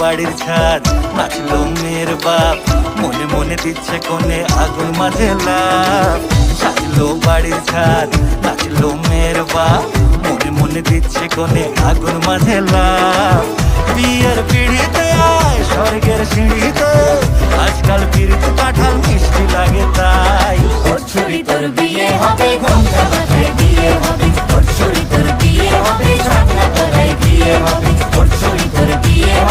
বাড়ির ছাদ, নাচলো মেয়ের বাপ, মনে মনে দিচ্ছে কোণে আগুন মাঝে লাভ। সাজলো বাড়ির ছাদ, নাচলো মেয়ের বাপ, মনে মনে দিচ্ছে কোণে আগুন মাঝে লাভ। বিয়ের পিড়িতে আয় স্বর্গের সিঁড়িতে, আজকাল পিড়িতে কাঁঠাল মিষ্টি লাগে তাই। ওর ছুরি তোর বিয়ে হবে, ঘোমটা মাথায় বিয়ে হবে। ওর ছুরি তোর বিয়ে হবে, ছাগনা তলায় বিয়ে হবে। ওর ছুরি তোর বিয়ে হবে।